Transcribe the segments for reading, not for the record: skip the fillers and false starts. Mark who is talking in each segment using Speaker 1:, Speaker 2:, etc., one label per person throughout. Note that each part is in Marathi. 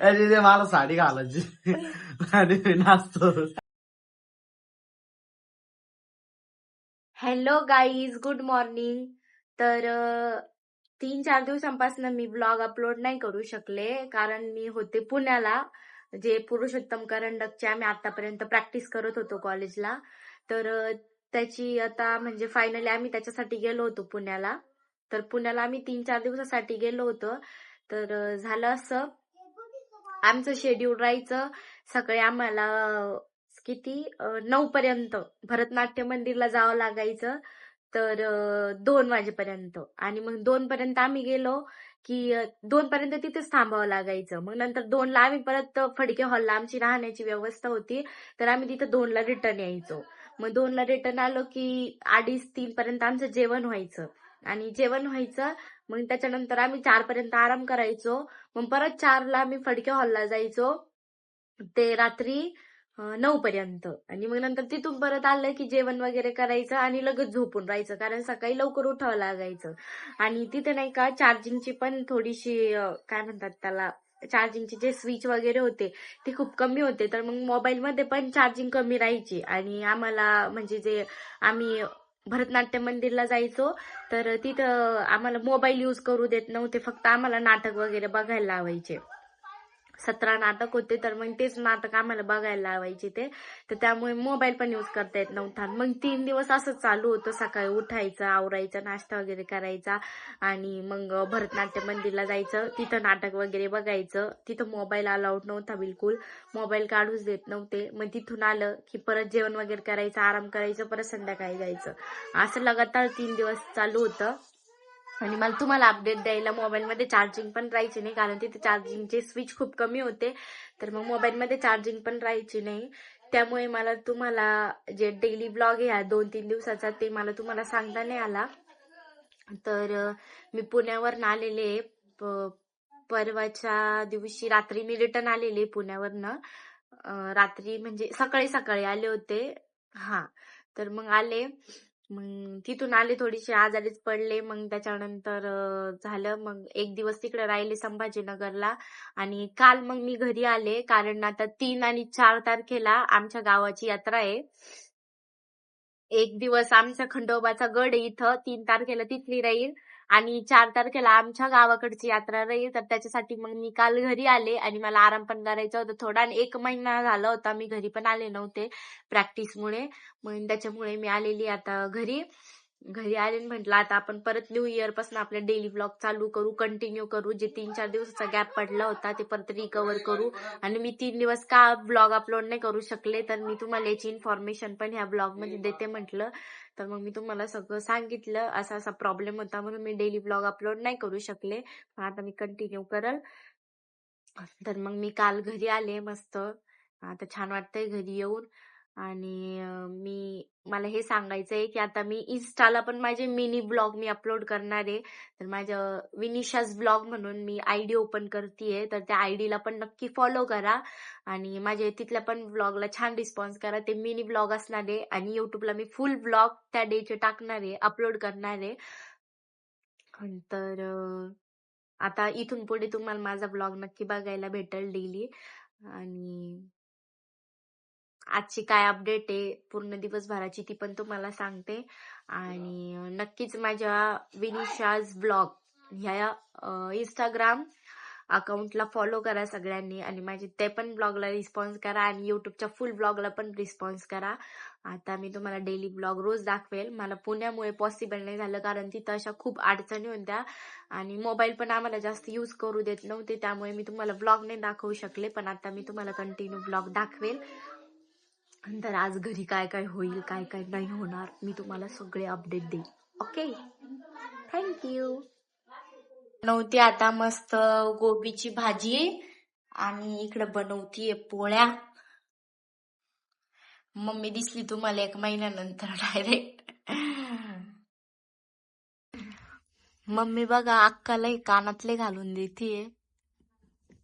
Speaker 1: अरे ते मला साडी घालायची आणि मी नाचतो.
Speaker 2: Hello guys, good morning. तर 3-4 दिवसांपासून मी ब्लॉग अपलोड नाही करू शकले, कारण मी होते पुण्याला. जे पुरुषोत्तम करंडकची आम्ही आतापर्यंत प्रॅक्टिस करत होतो कॉलेजला. तर त्याची आता म्हणजे फायनली आम्ही त्याच्यासाठी गेलो होतो पुण्याला. तर पुण्याला आम्ही 3-4 दिवसासाठी गेलो होतो. तर झालं असं, आमचं शेड्यूल राहायचं सकाळी आम्हाला किती 9 पर्यंत भरतनाट्य मंदिरला जावं लागायचं. तर 2 वाजेपर्यंत, आणि मग 2 पर्यंत आम्ही गेलो की 2 पर्यंत तिथेच थांबावं लागायचं. मग नंतर 2 ला आम्ही परत फडके हॉलला आमची राहण्याची व्यवस्था होती, तर आम्ही तिथं 2 ला रिटर्न यायचो. मग 2 ला रिटर्न आलो की 2:30-3 पर्यंत आमचं जेवण व्हायचं. आणि जेवण व्हायचं मग त्याच्यानंतर आम्ही 4 पर्यंत आराम करायचो. मग परत 4 ला आम्ही फडके हॉलला जायचो ते रात्री 9 पर्यंत. आणि मग नंतर तिथून परत आलं की जेवण वगैरे करायचं आणि लगेच झोपून राहायचं, कारण सकाळी लवकर उठावं लागायचं. आणि तिथे नाही का चार्जिंगची पण थोडीशी काय म्हणतात त्याला, चार्जिंगचे जे स्विच वगैरे होते ते खूप कमी होते. तर मग मोबाईलमध्ये पण चार्जिंग कमी राहायची. आणि आम्हाला म्हणजे जे आम्ही भरतनाट्य मंदिरला जायचो तर तिथं आम्हाला मोबाईल यूज करू देत नव्हते, फक्त आम्हाला नाटक वगैरे बघायला लावायचे. 17 नाटक होते, तर मग तेच नाटक आम्हाला बघायला लावायचे ते. तर त्यामुळे मोबाईल पण यूज करता येत नव्हता. मग 3 दिवस असं चालू होतं, सकाळी उठायचं, आवरायचं, नाश्ता वगैरे करायचा आणि मग भरतनाट्य मंदिरला जायचं, तिथं नाटक वगैरे बघायचं. तिथं मोबाईल अलाउड नव्हता बिलकुल, मोबाईल काढूच देत नव्हते. मग तिथून आलं की परत जेवण वगैरे करायचं, आराम करायचं, परत संध्याकाळी जायचं. असं लगातार 3 दिवस चालू होतं. आणि मला तुम्हाला अपडेट द्यायला मोबाईलमध्ये चार्जिंग पण राहायची नाही, कारण तिथे चार्जिंगचे स्विच खूप कमी होते. तर मग मोबाईलमध्ये चार्जिंग पण राहायची नाही. त्यामुळे मला तुम्हाला जे डेली ब्लॉग आहे 2-3 दिवसाचा, ते मला तुम्हाला सांगता नाही आला. तर मी पुण्यावरनं आलेले परवाच्या दिवशी रात्री मी रिटर्न आलेले पुण्यावरनं. रात्री म्हणजे सकाळी सकाळी आले होते. हा, तर मग आले, मग तिथून आले, थोडीशी आजारीच पडले. मग त्याच्यानंतर झालं, मग एक दिवस तिकडे राहिले संभाजीनगरला. आणि काल मग मी घरी आले, कारण आता 3 आणि 4 तारखेला आमच्या गावाची यात्रा आहे. एक दिवस आमचा खंडोबाचा गड आहे इथं, 3 तारखेला तिथली राहील आणि 4 तारखेला आमच्या गावाकडची यात्रा राहील. तर त्याच्यासाठी मग मी काल घरी आले आणि मला आराम पण करायचा होता थोडा. आणि 1 महिना झाला होता मी घरी पण आले नव्हते प्रॅक्टिसमुळे. मग त्याच्यामुळे मी आलेली आता घरी. घरी आले म्हटलं आता आपण परत न्यू इयर पासून आपल्या डेली ब्लॉग चालू करू, कंटिन्यू करू. जे 3-4 दिवसाचा गॅप पडला होता ते परत रिकव्हर करू. आणि मी 3 दिवस का ब्लॉग अपलोड नाही करू शकले, तर मी तुम्हाला याची इन्फॉर्मेशन पण ह्या ब्लॉग मध्ये देते म्हटलं. तर मग मी तुम्हाला सगळं सांगितलं, असा असा प्रॉब्लेम होता म्हणून मी डेली ब्लॉग अपलोड नाही करू शकले. पण आता मी कंटिन्यू करल. तर मग मी काल घरी आले मस्त, आता छान वाटतंय घरी येऊन. आणि मला हे सांगायचंय की आता मी इन्स्टाला पण माझे मिनी ब्लॉग मी अपलोड करणार आहे. तर माझं विनिशाज ब्लॉग म्हणून मी आयडी ओपन करतेय, तर त्या आयडीला पण नक्की फॉलो करा. आणि माझ्या तिथल्या पण ब्लॉगला छान रिस्पॉन्स करा. ते मिनी ब्लॉग असणार आहे आणि युट्यूबला मी फुल ब्लॉग त्या डेचे टाकणार आहे, अपलोड करणार आहे. तर आता इथून पुढे तुम्हाला माझा ब्लॉग नक्की बघायला भेटेल डेली. आणि आजची काय अपडेट आहे पूर्ण दिवसभराची ती पण तुम्हाला सांगते. आणि नक्कीच माझ्या विनिशाज ब्लॉग ह्या इंस्टाग्राम अकाउंटला फॉलो करा सगळ्यांनी, आणि माझे ते पण ब्लॉगला रिस्पॉन्स करा आणि युट्यूबच्या फुल ब्लॉगला पण रिस्पॉन्स करा. आता मी तुम्हाला डेली ब्लॉग रोज दाखवेल. मला पुण्यामुळे पॉसिबल नाही झालं, कारण तिथं अशा खूप अडचणी होत्या आणि मोबाईल पण आम्हाला जास्त यूज करू देत नव्हते, त्यामुळे मी तुम्हाला ब्लॉग नाही दाखवू शकले. पण आता मी तुम्हाला कंटिन्यू ब्लॉग दाखवेल. तर आज घरी काय काय होईल, काय काय नाही होणार, मी तुम्हाला सगळे अपडेट देईन. Okay, thank you. बनवते आता मस्त गोबीची भाजी आणि इकडे बनवतीये पोळ्या. मम्मी दिसली तुम्हाला 1 महिन्यानंतर डायरेक्ट. मम्मी बघा अक्काला कानातले घालून देतीये.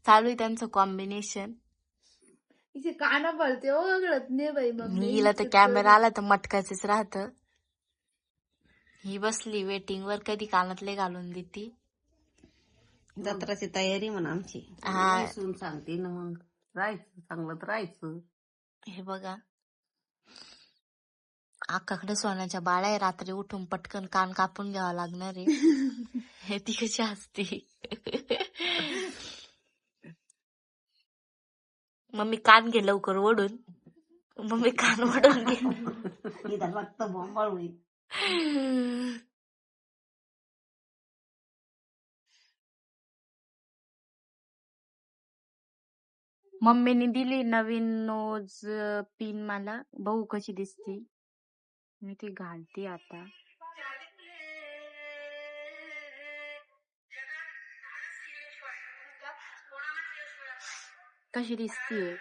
Speaker 2: चालू आहे त्यांचं कॉम्बिनेशन.
Speaker 3: इथे काना पडते ओळखत नाही बाई मम्मी.
Speaker 2: हिला तर कॅमेरा आला तर मटकाचंच राहत. ही बसली वेटिंग वर, कधी कानातले घालून देती.
Speaker 4: जत्राची तयारी म्हणा आमची.
Speaker 2: हा.
Speaker 4: सून सांगते ना मग राहायचं चांगलं तर राहायचं.
Speaker 2: हे बघा अक्काकडे सोन्याच्या बाळा आहे. रात्री उठून पटकन कान कापून घ्यावा लागणार आहे. हे ती कशी असते. मम्मी कान घे लवकर ओढून. मम्मी कान ओढून घे.
Speaker 4: इथं रक्त बोंबाळ होईल.
Speaker 2: मम्मीने दिली नवीन नोज पिन मला. बघू कशी दिसते. मी ती घालते आता. कशी दिसतीये.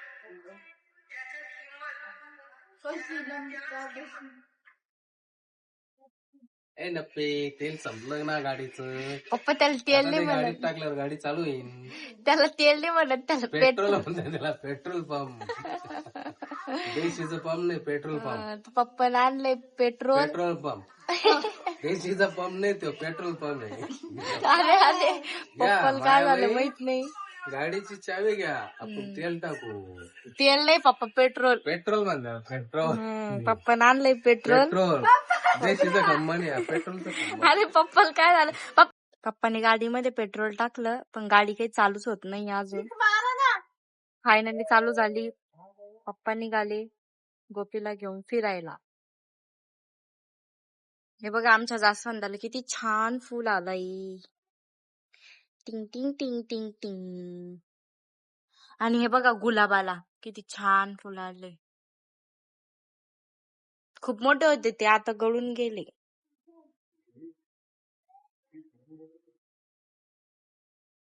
Speaker 1: ए नप्पे तेल संपलं ना गाडीचं.
Speaker 2: पप्पा त्याला तेल नाही
Speaker 1: गाडीत
Speaker 2: म्हणत.
Speaker 1: टाकल्यावर गाडी चालू होईल.
Speaker 2: त्याला तेल नाही म्हणत. त्याला
Speaker 1: पेट्रोल म्हणतात त्याला. Petrol pump. देशीचं पंप नाही पेट्रोल पंप.
Speaker 2: पप्पाने आणलंय पेट्रोल.
Speaker 1: Petrol pump. देशीचा पंप नाही तो पेट्रोल पंप आहे.
Speaker 2: अरे अरे पप्पाला काय झालं माहित नाही.
Speaker 1: गाडीची चावी घ्या आपण तेल टाकू.
Speaker 2: तेल नाही पप्पा पेट्रोल.
Speaker 1: पेट्रोल म्हणतात पेट्रोल.
Speaker 2: पप्पाने आणलंय पेट्रोल.
Speaker 1: पेट्रोल देशीचा कंपनी आहे पेट्रोलचं कंपनी.
Speaker 2: अरे पप्पाला काय झालं. पप्पाने गाडीमध्ये पेट्रोल टाकलं पण गाडी काही चालूच होत नाही अजून. फायनली चालू झाली. पप्पा निघाले गोपीला घेऊन फिरायला. हे बघा आमच्या जास्वंदाला किती छान फुल आलंय. टिंग टिंग टिंग टिंग टिंग. आणि हे बघा गुलाबाला किती छान फुल आले. खूप मोठे होते ते आता गळून गेले.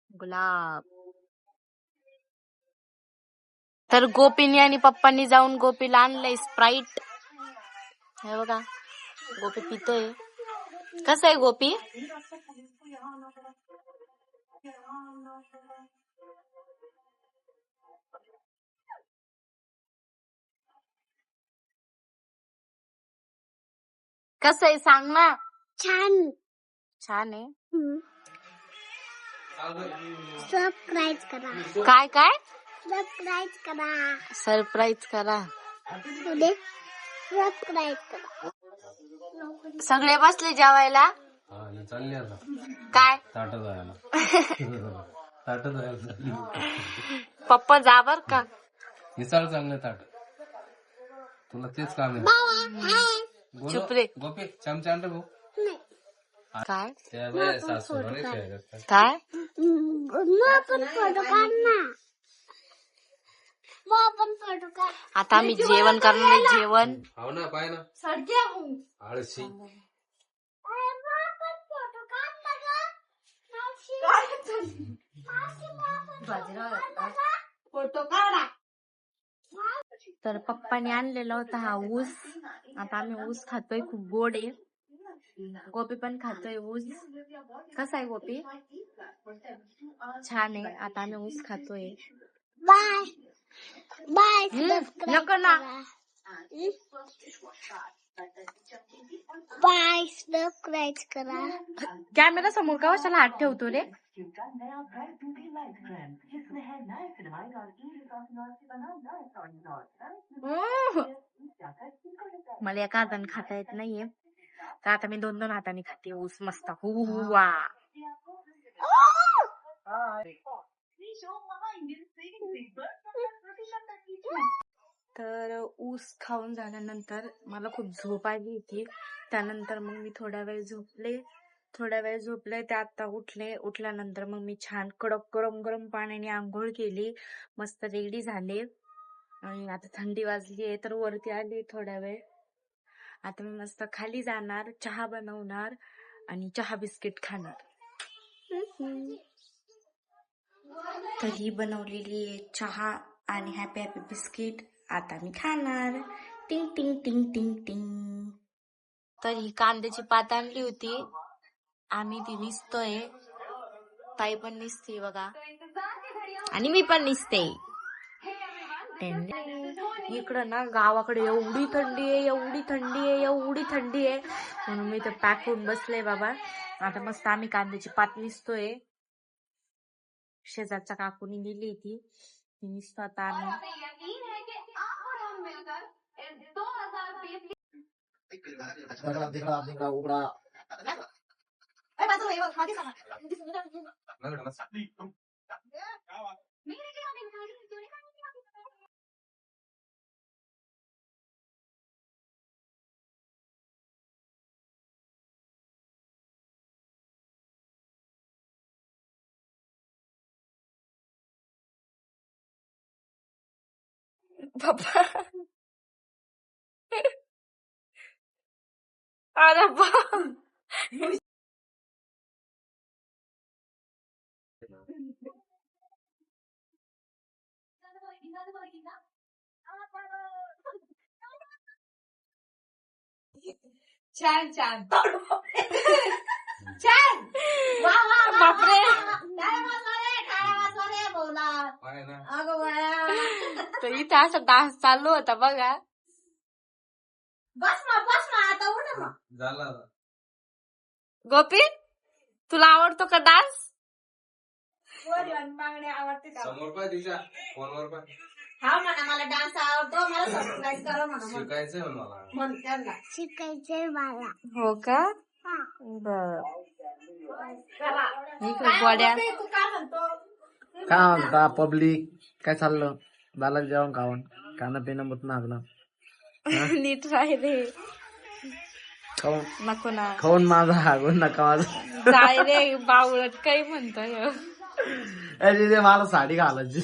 Speaker 2: गुलाब. तर गोपीनी आणि पप्पांनी जाऊन गोपीला आणलंय स्प्राईट. हे बघा गोपी पितोय. कसं आहे गोपी. कसं आहे सांग ना.
Speaker 5: छान
Speaker 2: छान आहे.
Speaker 5: सरप्राईज करा.
Speaker 2: काय काय
Speaker 5: सरप्राईज करा.
Speaker 2: सरप्राईज करा.
Speaker 5: सरप्राईज करा.
Speaker 2: सगळे बसले जेवायला.
Speaker 1: हा चालली आता
Speaker 2: काय
Speaker 1: ताट जायला. ताट जायला.
Speaker 2: पप्पा जा बर का.
Speaker 1: मिसाळ चांगलं ताट. तुला तेच काम आहे.
Speaker 2: चुप रे.
Speaker 1: गोपी चमचा आण रे भाऊ.
Speaker 2: काय
Speaker 1: त्या बाया सासू बरे खेळतात.
Speaker 2: काय
Speaker 5: मग पण फोटो काढ ना. मग पण फोटो काढ.
Speaker 2: आता आम्ही जेवण करणार आहे. जेवण
Speaker 1: हो ना पाय ना आळशी.
Speaker 5: फोटो काढ ना गं.
Speaker 3: फोटो काढा.
Speaker 2: तर पप्पाने आणलेला होता हा ऊस. आता आम्ही ऊस खातोय. खूप गोड आहे. गोपी पण खातोय ऊस. कसा आहे गोपी. छान आहे. आता आम्ही ऊस खातोय.
Speaker 5: Bye bye.
Speaker 2: नको ना.
Speaker 5: बाय सबस्क्राईब करा.
Speaker 2: कॅमेरा समोर का कशाला हात ठेवतो रे. मला एका हाताने खाता येत नाहीये तर आता मी 2-2 हाताने खाते ऊस मस्त. हुवा. तर ऊस खाऊन झाल्यानंतर मला खूप झोप आली होती. त्यानंतर मग मी थोडा वेळ झोपले. ते आता उठल्यानंतर मग मी छान कडक गरम गरम पाण्याने आंघोळ केली. मस्त रेडी झाले. आणि आता थंडी वाजली आहे तर वरती आली थोडा वेळ. आता मी मस्त खाली जाणार. चहा बनवणार आणि चहा बिस्किट खाणार. तर ही बनवलेली आहे चहा आणि हॅपी हॅपी बिस्किट. आता मी खाणार. टिंग टिंग टिंग टिंग टिंग. तर ही कांद्याची पात आणली होती. आम्ही ती निसतोय. ताई पण निसते बघा. आणि मी पण निसते. इकडं ना गावाकडे एवढी थंडी आहे म्हणून मी तर पॅक होऊन बसले बाबा. आता मस्त आम्ही कांद्याची पात निसतोय. शेजारच्या काकूनी दिली ती तिने स्वतः आणून. पप्पा अरे बा
Speaker 3: छान छान छान
Speaker 2: बापरे
Speaker 1: पाय ना
Speaker 3: अगं बाया
Speaker 2: तर इथे असा डान्स चालू होता बघा.
Speaker 3: बस ना आता उठ ना.
Speaker 1: झाला
Speaker 2: गोपी तुला आवडतो का डान्स?
Speaker 3: मागणी आवडते का?
Speaker 1: समोर पाय तिच्या फोनवर पाय
Speaker 3: हा म्हणा मला डान्स आवडतो मला सरप्राईज करा म्हणा
Speaker 1: शिकायचंय मला.
Speaker 3: म्हण त्यांना
Speaker 5: शिकायचंय मला.
Speaker 2: हो का
Speaker 5: हा.
Speaker 2: बर
Speaker 3: चला.
Speaker 2: इकडे गोड्या
Speaker 3: काय तू काय म्हणतो
Speaker 6: काय म्हणता पब्लिक, काय चाललं? झालं जेवण खावण, खाणं पिणं मत नागलं
Speaker 2: नीट राहिले
Speaker 6: खाऊन
Speaker 2: नको ना
Speaker 6: खाऊन माझा हागून नका माझा.
Speaker 2: जाय रे बावळट काही म्हणतोय
Speaker 6: तिथे मला साडी घालायची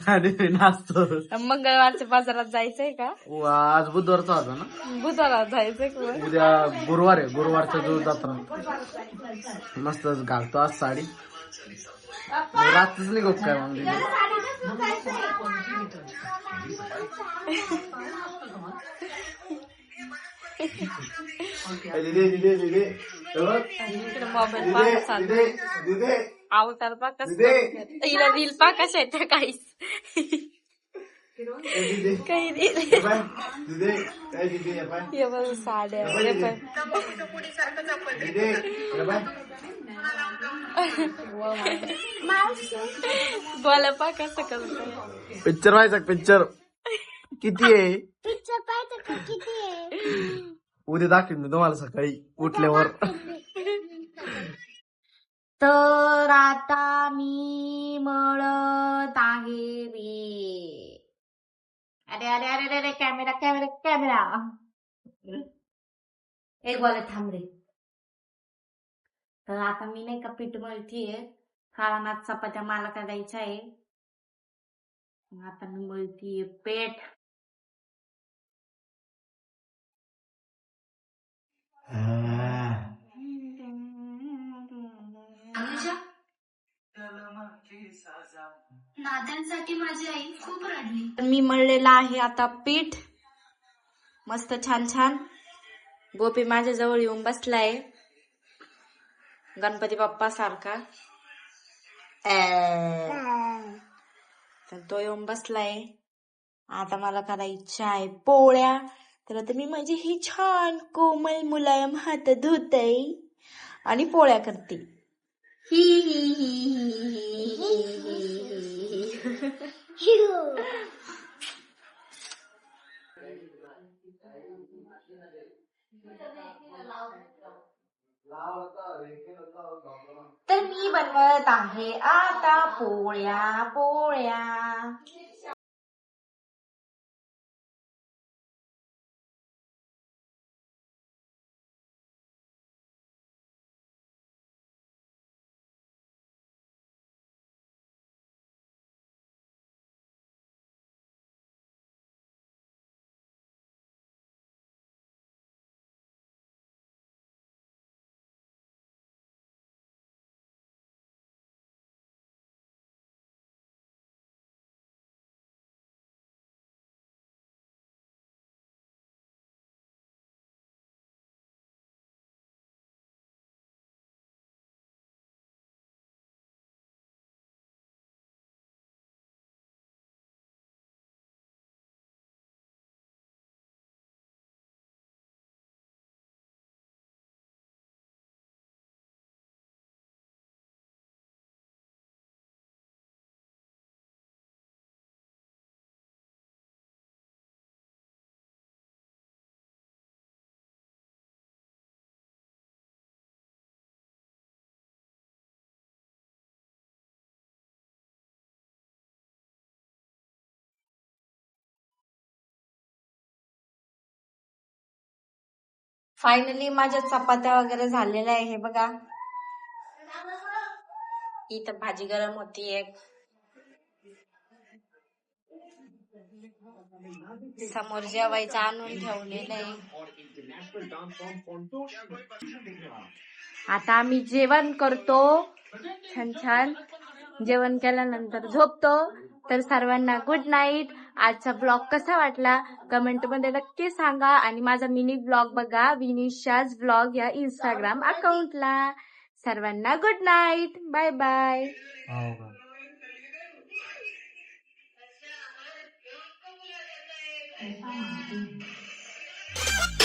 Speaker 6: आणि मी नाचतो.
Speaker 2: मंगळवारच्या बाजारात जायचंय का?
Speaker 6: आज बुधवारचा होता ना,
Speaker 2: बुधवारात जायचंय का?
Speaker 6: उद्या गुरुवार आहे. गुरुवारचा जो जत्रा मस्त घालतो आज साडी. रात्रीच निघू काय मग
Speaker 2: इकडे मोबाईल पाहत चालू अवतार पा कसं तिला रील पा कशा आहेत त्या काहीच काही हे बघ साड्या हे पण बोला पा कसं करत.
Speaker 6: पिक्चर व्हायचा पिक्चर किती आहे?
Speaker 5: पिक्चर पाहिजे का किती आहे?
Speaker 6: उद्या दाखवेन मी तुम्हाला सकाळी उठल्यावर.
Speaker 2: तर आता मी मळत आहे रे. अरे अरे अरे अरे कॅमेरा कॅमेरा कॅमेरा एक बोला थांब रे. तर आता मी नाही का पीठ मळतीये कारण आज चपात्या मला करायच्या आहे. आता मी मळतीये पेठ.
Speaker 5: नात्यांसाठी माझी आई खूप रडली.
Speaker 2: मी मळलेला आहे आता पीठ मस्त छान छान. गोपी माझ्या जवळ येऊन बसलाय गणपती बाप्पा सारखा. तर तो येऊन बसलाय. आता मला करायच्या आहे पोळ्या. तर आता मी माझी ही छान कोमल मुलायम हात धुते आणि पोळ्या करते. ही ही ही ही ही तर मी बनवत आहे आता पोळ्या पोळ्या. फायनली माझ्या चपात्या वगैरे झालेल्या आहे हे बघा. इथं भाजी गरम होतीये. समोर जेवायचं आणून ठेवलेलं आहे. आता आम्ही जेवण करतो छान छान. जेवण केल्यानंतर झोपतो. तर सर्वांना गुड नाईट. आजचा ब्लॉग कसा वाटला कमेंट मध्ये नक्की सांगा आणि माझा मिनी ब्लॉग बघा विनिशाज ब्लॉग या इंस्टाग्राम अकाउंटला. सर्वांना गुड नाईट. Bye bye.
Speaker 6: हो का?
Speaker 3: हा.